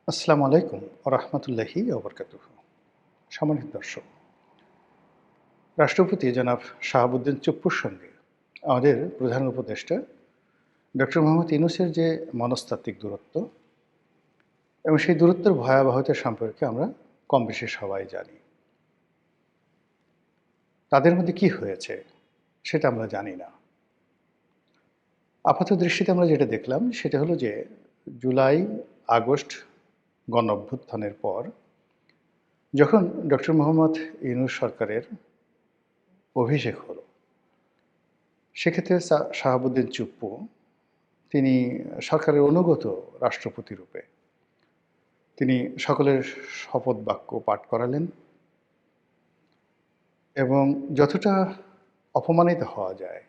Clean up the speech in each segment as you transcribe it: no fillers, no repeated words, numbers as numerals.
আসসালামু আলাইকুম ওরহমতুল্লাহি ওবরকাতুহু। সম্মানিত দর্শক, রাষ্ট্রপতি জনাব শাহাবুদ্দিন চুপ্পুর সঙ্গে আমাদের প্রধান উপদেষ্টা ডক্টর মোহাম্মদ ইউনূসের যে মনস্তাত্ত্বিক দূরত্ব এবং সেই দূরত্বের ভয়াবহতা সম্পর্কে আমরা কম বেশি সবাই জানি। তাদের মধ্যে কি হয়েছে সেটা আমরা জানি না। আপাত দৃষ্টিতে আমরা যেটা দেখলাম সেটা হলো যে জুলাই, আগস্ট গণঅভ্যুত্থানের পর যখন ডক্টর মোহাম্মদ ইউনূস সরকারের অভিষেক হলো, সেক্ষেত্রে শাহাবুদ্দিন চুপ্পু তিনি সরকারের অনুগত রাষ্ট্রপতি রূপে তিনি সকলের শপথ বাক্য পাঠ করালেন এবং যতটা অপমানিত হওয়া যায়,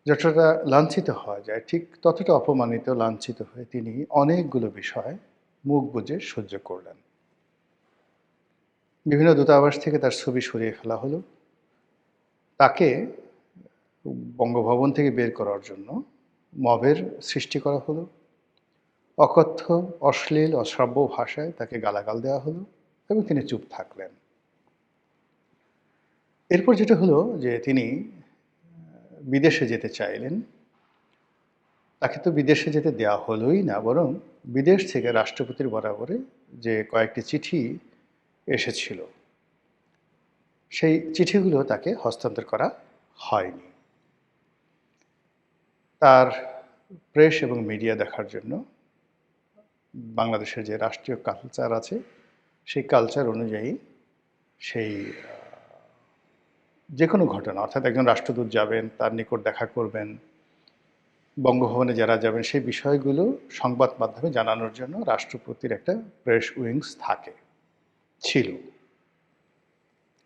যতটা লাঞ্ছিত হওয়া যায়, ঠিক ততটা অপমানিত লাঞ্ছিত হয়ে তিনি অনেকগুলো বিষয় মুখ বুজে সহ্য করলেন। বিভিন্ন দূতাবাস থেকে তার ছবি সরিয়ে ফেলা হলো। তাকে বঙ্গভবন থেকে বের করার জন্য মবের সৃষ্টি করা হলো। অকথ্য, অশ্লীল, অশ্রাব্য ভাষায় তাকে গালাগাল দেওয়া হলো এবং তিনি চুপ থাকলেন। এরপর যেটা হলো যে তিনি বিদেশে যেতে চাইলেন। তাকে তো বিদেশে যেতে দেওয়া হলোই না, বরং বিদেশ থেকে রাষ্ট্রপতির বরাবরে যে কয়েকটি চিঠি এসেছিল, সেই চিঠিগুলো তাকে হস্তান্তর করা হয়নি। তার প্রেস এবং মিডিয়া দেখার জন্য বাংলাদেশের যে রাষ্ট্রীয় কালচার আছে, সেই কালচার অনুযায়ী সেই যে কোনো ঘটনা, অর্থাৎ একজন রাষ্ট্রদূত যাবেন, তার নিকট দেখা করবেন, বঙ্গভবনে যারা যাবেন, সেই বিষয়গুলো সংবাদ মাধ্যমে জানানোর জন্য রাষ্ট্রপতির একটা প্রেস উইংস ছিল।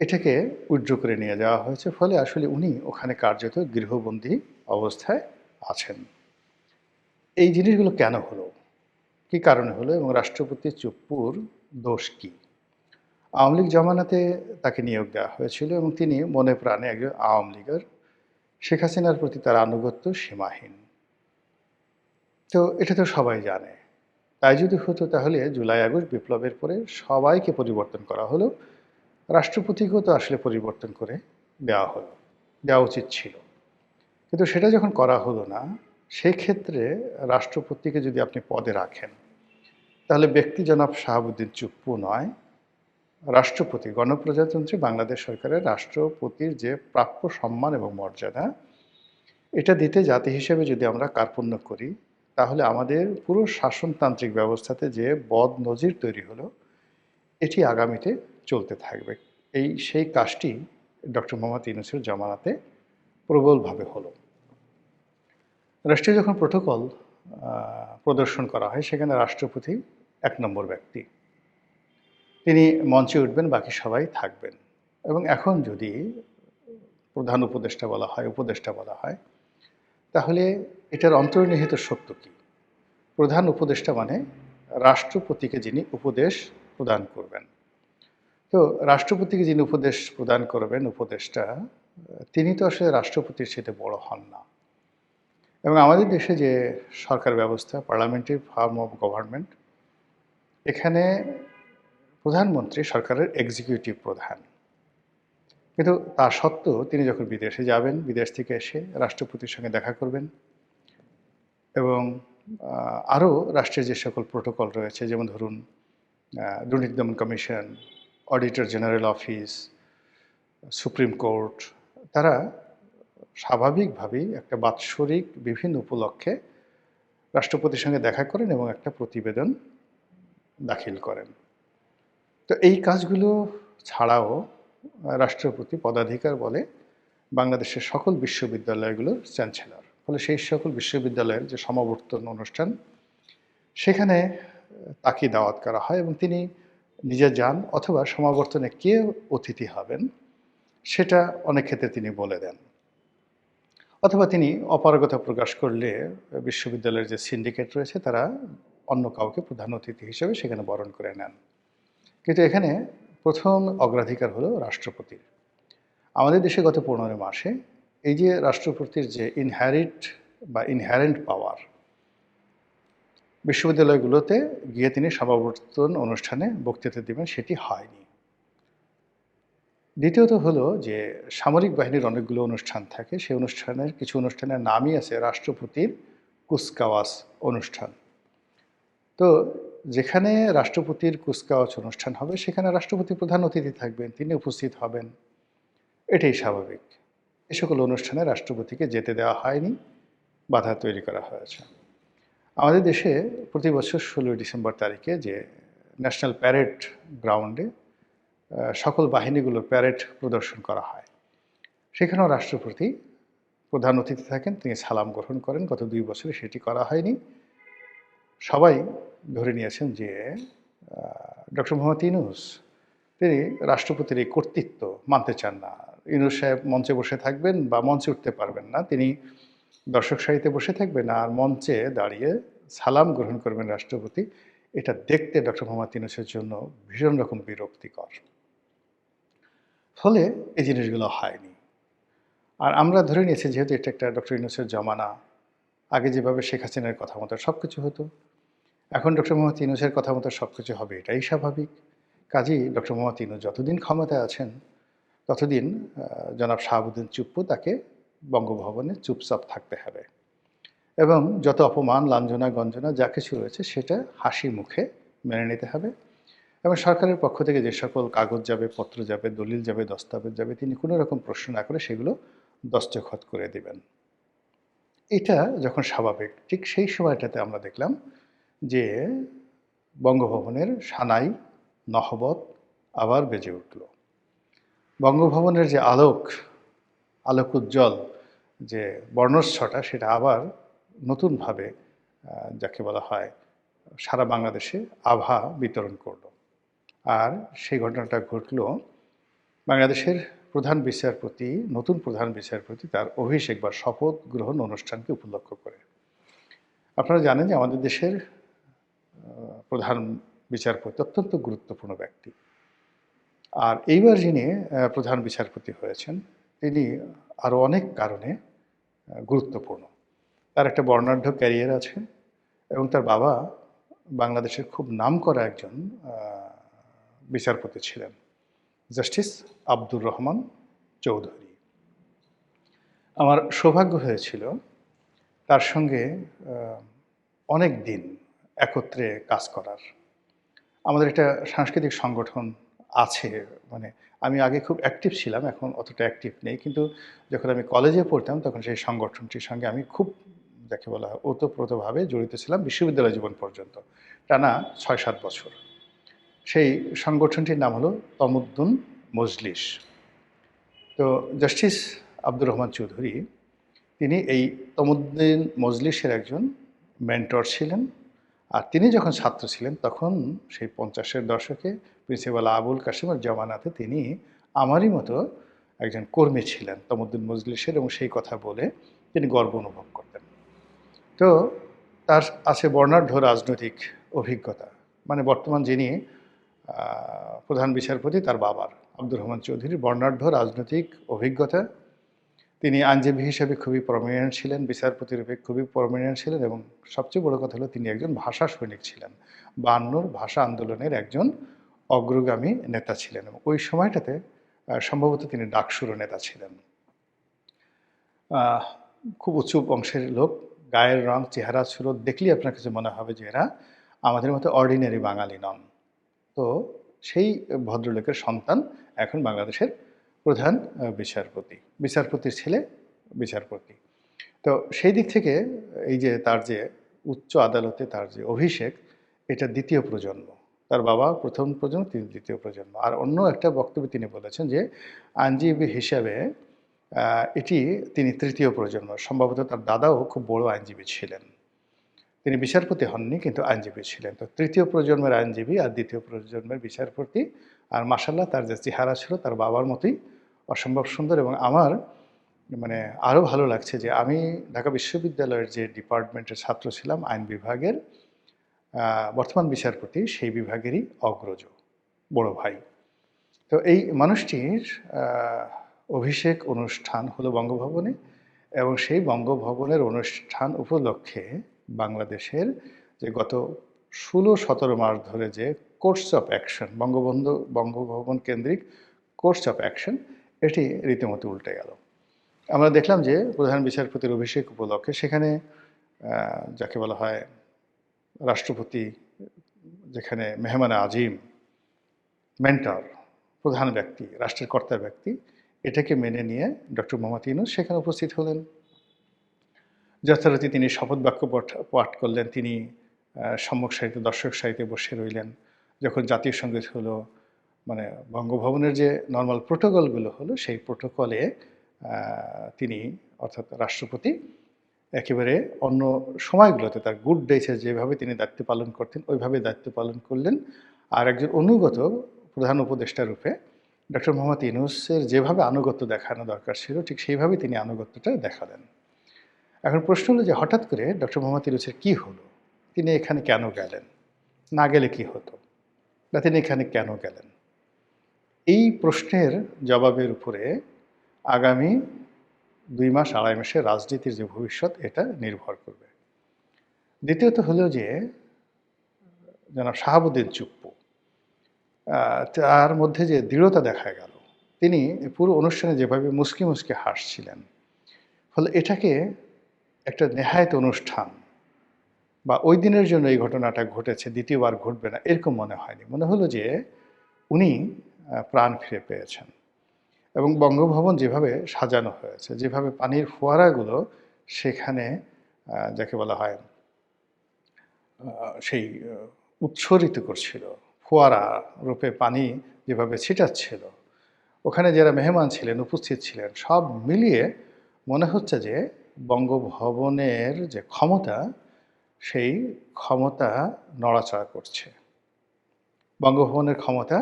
এটাকে উইথড্র করে নিয়ে যাওয়া হয়েছে, ফলে আসলে উনি ওখানে কার্যত গৃহবন্দী অবস্থায় আছেন। এই জিনিসগুলো কেন হলো, কী কারণে হলো এবং রাষ্ট্রপতি চুপ্পুর দোষ কী? আওয়ামী লীগ জমানাতে তাকে নিয়োগ দেওয়া হয়েছিল এবং তিনি মনে প্রাণে একজন আওয়ামী লীগের। শেখ হাসিনার প্রতি তার আনুগত্য সীমাহীন। তো এটা তো সবাই জানে। তাই যদি হতো তাহলে জুলাই আগস্ট বিপ্লবের পরে সবাইকে পরিবর্তন করা হলো। রাষ্ট্রপতিকেও তো আসলে পরিবর্তন করে দেওয়া উচিত ছিল। কিন্তু সেটা যখন করা হলো না, সেক্ষেত্রে রাষ্ট্রপতিকে যদি আপনি পদে রাখেন, তাহলে ব্যক্তি জনাব শাহাবুদ্দিন চুপ্পু নয়, রাষ্ট্রপতি, গণপ্রজাতন্ত্রী বাংলাদেশ সরকারের রাষ্ট্রপতির যে প্রাপ্য সম্মান এবং মর্যাদা, এটা দিতে জাতি হিসেবে যদি আমরা কার্পণ্য করি, তাহলে আমাদের পুরো শাসনতান্ত্রিক ব্যবস্থাতে যে বদনজির তৈরি হলো, এটি আগামীতে চলতে থাকবে। সেই কাজটি ডক্টর মোহাম্মদ ইউনূসের জমানাতে প্রবলভাবে হলো। রাষ্ট্রীয় যখন প্রোটোকল প্রদর্শন করা হয়, সেখানে রাষ্ট্রপতি ১ নম্বর ব্যক্তি। তিনি মঞ্চে উঠবেন, বাকি সবাই থাকবেন। এবং এখন যদি প্রধান উপদেষ্টা বলা হয়, তাহলে এটার অন্তর্নিহিত সত্য কী? প্রধান উপদেষ্টা মানে রাষ্ট্রপতিকে যিনি উপদেশ প্রদান করবেন। তো রাষ্ট্রপতিকে যিনি উপদেশ প্রদান করবেন, উপদেষ্টা, তিনি তো আসলে রাষ্ট্রপতির চেয়ে বড় হন না। এবং আমাদের দেশে যে সরকার ব্যবস্থা, পার্লামেন্টারি ফর্ম অফ গভর্নমেন্ট, এখানে প্রধানমন্ত্রী সরকারের এক্সিকিউটিভ প্রধান। কিন্তু তা সত্ত্বেও তিনি যখন বিদেশে যাবেন, বিদেশ থেকে এসে রাষ্ট্রপতির সঙ্গে দেখা করবেন এবং আরও রাষ্ট্রের যে সকল প্রোটোকল রয়েছে, যেমন ধরুন দুর্নীতি দমন commission, auditor general office, supreme court, তারা স্বাভাবিকভাবেই একটা বাৎসরিক বিভিন্ন উপলক্ষে রাষ্ট্রপতির সঙ্গে দেখা করেন এবং একটা প্রতিবেদন দাখিল করেন। তো এই কাজগুলো ছাড়াও রাষ্ট্রপতি পদাধিকার বলে বাংলাদেশের সকল বিশ্ববিদ্যালয়গুলোর চ্যান্সেলর। ফলে সেই সকল বিশ্ববিদ্যালয়ের যে সমাবর্তন অনুষ্ঠান, সেখানে তাকে দাওয়াত করা হয় এবং তিনি নিজে যান, অথবা সমাবর্তনে কে অতিথি হবেন সেটা অনেক ক্ষেত্রে তিনি বলে দেন, অথবা তিনি অপারগতা প্রকাশ করলে বিশ্ববিদ্যালয়ের যে সিন্ডিকেট রয়েছে তারা অন্য কাউকে প্রধান অতিথি হিসেবে সেখানে বরণ করে নেন। কিন্তু এখানে প্রথম অগ্রাধিকার হলো রাষ্ট্রপতির। আমাদের দেশে গত ১৫ মাসে এই যে রাষ্ট্রপতির যে ইনহ্যারেন্ট পাওয়ার, বিশ্ববিদ্যালয়গুলোতে গিয়ে তিনি সমাবর্তন অনুষ্ঠানে বক্তৃতা দিবেন, সেটি হয়নি। দ্বিতীয়ত হলো যে সামরিক বাহিনীর অনেকগুলো অনুষ্ঠান থাকে, সেই অনুষ্ঠানের কিছু অনুষ্ঠানের নামই আছে রাষ্ট্রপতির কুচকাওয়াজ অনুষ্ঠান। তো যেখানে রাষ্ট্রপতির কুচকাওয়াজ অনুষ্ঠান হবে সেখানে রাষ্ট্রপতি প্রধান অতিথি থাকবেন, তিনি উপস্থিত হবেন, এটাই স্বাভাবিক। এ সকল অনুষ্ঠানে রাষ্ট্রপতিকে যেতে দেওয়া হয়নি, বাধা তৈরি করা হয়েছে। আমাদের দেশে প্রতি বছর ১৬ই ডিসেম্বর তারিখে যে ন্যাশনাল প্যারেড গ্রাউন্ডে সকল বাহিনীগুলোর প্যারেড প্রদর্শন করা হয়, সেখানেও রাষ্ট্রপতি প্রধান অতিথি থাকেন, তিনি সালাম গ্রহণ করেন। গত ২ বছরে সেটি করা হয়নি। সবাই ধরে নিয়েছেন যে ডক্টর মোহাম্মদ ইউনূস তিনি রাষ্ট্রপতির এই কর্তৃত্ব মানতে চান না। ইউনূস সাহেব মঞ্চে বসে থাকবেন বা মঞ্চে উঠতে পারবেন না, তিনি দর্শক সারিতে বসে থাকবেন আর মঞ্চে দাঁড়িয়ে সালাম গ্রহণ করবেন রাষ্ট্রপতি। এটা দেখতে ডক্টর মোহাম্মদ ইউনূসের জন্য ভীষণ রকম বিরক্তিকর। ফলে এই জিনিসগুলো হয়নি। আর আমরা ধরে নিয়েছি যেহেতু এটা একটা ডক্টর ইউনূসের জমানা, আগে যেভাবে শেখ হাসিনার কথা মতো সব কিছু হতো, এখন ডক্টর মোহাম্মদ ইউনূসের কথা মতো সব কিছু হবে, এটাই স্বাভাবিক। কাজেই ডক্টর মোহাম্মদ ইউনূস যতদিন ক্ষমতায় আছেন ততদিন জনাব শাহাবুদ্দিন চুপ্পু তাকে বঙ্গভবনে চুপচাপ থাকতে হবে এবং যত অপমান, লাঞ্ছনা, গঞ্জনা যা কিছু রয়েছে সেটা হাসি মুখে মেনে নিতে হবে এবং সরকারের পক্ষ থেকে যে সকল কাগজ যাবে, পত্র যাবে, দলিল যাবে, দস্তাবেজ যাবে, তিনি কোনো রকম প্রশ্ন না করে সেগুলো দস্তখত করে দিবেন। এটা যখন স্বাভাবিক, ঠিক সেই সময়টাতে আমরা দেখলাম যে বঙ্গভবনের সানাই নহবত আবার বেজে উঠল। বঙ্গভবনের যে আলোক উজ্জ্বল যে বর্ণচ্ছটা, সেটা আবার নতুনভাবে যাকে বলা হয় সারা বাংলাদেশে আভা বিতরণ করলো। আর সেই ঘটনাটা ঘটল বাংলাদেশের নতুন প্রধান বিচারপতি তার অভিষেক বা শপথ গ্রহণ অনুষ্ঠানকে উপলক্ষ করে। আপনারা জানেন যে আমাদের দেশের প্রধান বিচারপতি অত্যন্ত গুরুত্বপূর্ণ ব্যক্তি। আর এইবার যিনি প্রধান বিচারপতি হয়েছেন তিনি আরও অনেক কারণে গুরুত্বপূর্ণ। তার একটা বর্ণাঢ্য ক্যারিয়ার আছে এবং তার বাবা বাংলাদেশের খুব নামকরা একজন বিচারপতি ছিলেন, জাস্টিস আব্দুর রহমান চৌধুরী। আমার সৌভাগ্য হয়েছিল তার সঙ্গে অনেক দিন একত্রে কাজ করার। আমাদের একটা সাংস্কৃতিক সংগঠন আছে, মানে আমি আগে খুব অ্যাক্টিভ ছিলাম, এখন অতটা অ্যাক্টিভ নেই, কিন্তু যখন আমি কলেজে পড়তাম তখন সেই সংগঠনটির সঙ্গে আমি খুব যাকে বলা হয় ওতপ্রোতভাবে জড়িত ছিলাম বিশ্ববিদ্যালয় জীবন পর্যন্ত, টানা ৬-৭ বছর। সেই সংগঠনটির নাম হলো তমুদ্দুন মজলিস। তো জাস্টিস আব্দুর রহমান চৌধুরী তিনি এই তমুদ্দুন মজলিসের একজন মেন্টর ছিলেন। আর তিনি যখন ছাত্র ছিলেন তখন সেই ৫০-এর দশকে প্রিন্সিপাল আবুল কাসিমের জমানাতে তিনি আমারই মতো একজন কর্মী ছিলেন তমুদ্দুন মজলিসের, এবং সেই কথা বলে তিনি গর্ব অনুভব করতেন। তো তার আছে বর্ণাঢ্য রাজনৈতিক অভিজ্ঞতা, মানে বর্তমান যিনি প্রধান বিচারপতি তার বাবার আব্দুর রহমান চৌধুরীর বর্ণাঢ্য রাজনৈতিক অভিজ্ঞতা। তিনি আইনজীবী হিসেবে খুবই প্রমিনেন্ট ছিলেন, বিচারপতি রূপে খুবই প্রমিনেন্ট ছিলেন, এবং সবচেয়ে বড় কথা হলো তিনি একজন ভাষা সৈনিক ছিলেন। ৫২ ভাষা আন্দোলনের একজন অগ্রগামী নেতা ছিলেন এবং ওই সময়টাতে সম্ভবত তিনি ডাকসুরও নেতা ছিলেন। খুব উঁচু বংশের লোক, গায়ের রং, চেহারা সুরত দেখলেই আপনার কাছে মনে হবে যে এরা আমাদের মতো অর্ডিনারি বাঙালি নন। তো সেই ভদ্রলোকের সন্তান এখন বাংলাদেশের প্রধান বিচারপতির ছেলে বিচারপতি। তো সেই দিক থেকে এই যে তার যে উচ্চ আদালতে তার যে অভিষেক, এটা দ্বিতীয় প্রজন্ম। তার বাবা প্রথম প্রজন্ম, তিনি দ্বিতীয় প্রজন্ম। আর অন্য একটা বক্তব্যে তিনি বলেছেন যে আইনজীবী হিসাবে এটি তিনি তৃতীয় প্রজন্ম। সম্ভবত তার দাদাও খুব বড় আইনজীবী ছিলেন। তিনি বিচারপতি হননি কিন্তু আইনজীবী ছিলেন। তো তৃতীয় প্রজন্মের আইনজীবী আর দ্বিতীয় প্রজন্মের বিচারপতি। আর মাশাআল্লাহ তার যে চেহারা ছিল তার বাবার মতোই অসম্ভব সুন্দর। এবং আমার মানে আরও ভালো লাগছে যে আমি ঢাকা বিশ্ববিদ্যালয়ের যে ডিপার্টমেন্টের ছাত্র ছিলাম আইন বিভাগের, বর্তমান বিচারপতি সেই বিভাগেরই অগ্রজ, বড় ভাই। তো এই মানুষটির অভিষেক অনুষ্ঠান হলো বঙ্গভবনে, এবং সেই বঙ্গভবনের অনুষ্ঠান উপলক্ষে বাংলাদেশের যে গত ১৬-১৭ মাস ধরে যে কোর্স অফ অ্যাকশন বঙ্গভবন কেন্দ্রিক কোর্স অফ অ্যাকশন এটি রীতিমতো উল্টে গেল। আমরা দেখলাম যে প্রধান বিচারপতির অভিষেক উপলক্ষে সেখানে যাকে বলা হয় রাষ্ট্রপতি, যেখানে মেহমানে আজিম, মেন্টর, প্রধান ব্যক্তি, রাষ্ট্রের কর্তা ব্যক্তি, এটাকে মেনে নিয়ে ডক্টর মোহাম্মদ ইউনূস সেখানে উপস্থিত হলেন। যথারীতি তিনি শপথ বাক্য পাঠ করলেন। তিনি সম্মুখ সারিতে, দর্শক সারিতে বসে রইলেন। যখন জাতীয় সঙ্গীত হলো, মানে বঙ্গভবনের যে নর্মাল প্রোটোকলগুলো হলো, সেই প্রোটোকলে তিনি অর্থাৎ রাষ্ট্রপতি একেবারে অন্য সময়গুলোতে তার গুড ডেজে যেভাবে তিনি দায়িত্ব পালন করতেন ওইভাবে দায়িত্ব পালন করলেন। আর একজন অনুগত প্রধান উপদেষ্টা রূপে ডক্টর মোহাম্মদ ইউনূসের যেভাবে আনুগত্য দেখানো দরকার ছিল ঠিক সেইভাবেই তিনি আনুগত্যটা দেখালেন। এখন প্রশ্ন হলো যে হঠাৎ করে ডক্টর মোহাম্মদ ইউনূসের কী হলো? তিনি এখানে কেন গেলেন? না গেলে কি হতো? বা তিনি এখানে কেন গেলেন? এই প্রশ্নের জবাবের উপরে আগামী ২ মাস ২.৫ মাসের রাজনীতির যে ভবিষ্যৎ এটা নির্ভর করবে। দ্বিতীয়ত হলো যে জনাব শাহাবুদ্দিন চুপ্পু, তার মধ্যে যে দৃঢ়তা দেখা গেল, তিনি পুরো অনুষ্ঠানে যেভাবে মুচকি মুচকি হাসছিলেন, ফলে এটাকে একটা নেহায়েত অনুষ্ঠান বা ওই দিনের জন্য এই ঘটনাটা ঘটেছে, দ্বিতীয়বার ঘটবে না এরকম মনে হয়নি। মনে হলো যে উনি প্রাণ ফিরে পেয়েছেন। এবং বঙ্গভবন যেভাবে সাজানো হয়েছে, যেভাবে পানির ফোয়ারাগুলো সেখানে যাকে বলা হয় সেই উৎসরিত করছিল, ফোয়ারা রূপে পানি যেভাবে ছিটাচ্ছিল, ওখানে যারা মেহমান ছিলেন, উপস্থিত ছিলেন, সব মিলিয়ে মনে হচ্ছে যে বঙ্গভবনের যে ক্ষমতা, সেই ক্ষমতা নড়াচড়া করছে। বঙ্গভবনের ক্ষমতা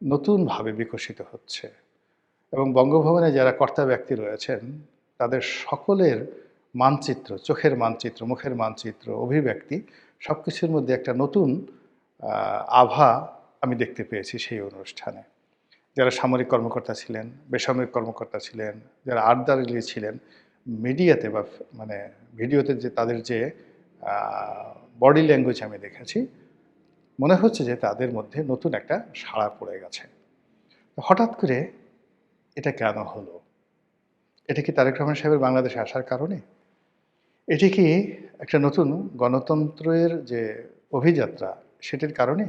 নতুনভাবে বিকশিত হচ্ছে এবং বঙ্গভবনে যারা কর্তা ব্যক্তি রয়েছেন তাদের সকলের মানচিত্র, চোখের মানচিত্র, মুখের মানচিত্র, অভিব্যক্তি সব কিছুর মধ্যে একটা নতুন আভা আমি দেখতে পেয়েছি সেই অনুষ্ঠানে। যারা সামরিক কর্মকর্তা ছিলেন, বেসামরিক কর্মকর্তা ছিলেন, যারা আর্দালি ছিলেন, মিডিয়াতে বা মানে ভিডিওতে যে তাদের যে বডি ল্যাঙ্গুয়েজ আমি দেখেছি, মনে হচ্ছে যে তাদের মধ্যে নতুন একটা সাড়া পড়ে গেছে। হঠাৎ করে এটা কেন হলো? এটা কি তারেক রহমান সাহেবের বাংলাদেশে আসার কারণে? এটি কি একটা নতুন গণতন্ত্রের যে অভিযাত্রা সেটির কারণে?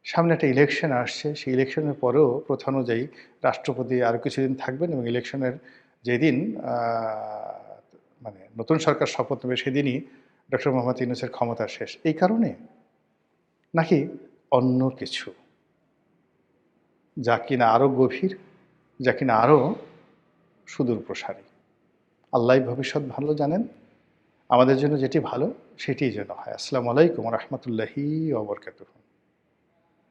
সামনে একটা ইলেকশন আসছে, সেই ইলেকশনের পরেও প্রথা অনুযায়ী রাষ্ট্রপতি আরও কিছুদিন থাকবেন এবং ইলেকশনের যেদিন মানে নতুন সরকার শপথ নেবে সেদিনই ডক্টর মোহাম্মদ ইউনূসের ক্ষমতা শেষ। এই কারণে? নাকি অন্য কিছু? যা কিনা আরও গভীর, যা কিনা আরও সুদূর প্রসারী। আল্লাহই ভবিষ্যৎ ভালো জানেন। আমাদের জন্য যেটি ভালো সেটিই যেন হয়। আসসালামু আলাইকুম ওয়া রাহমাতুল্লাহি ওয়া বারাকাতুহু।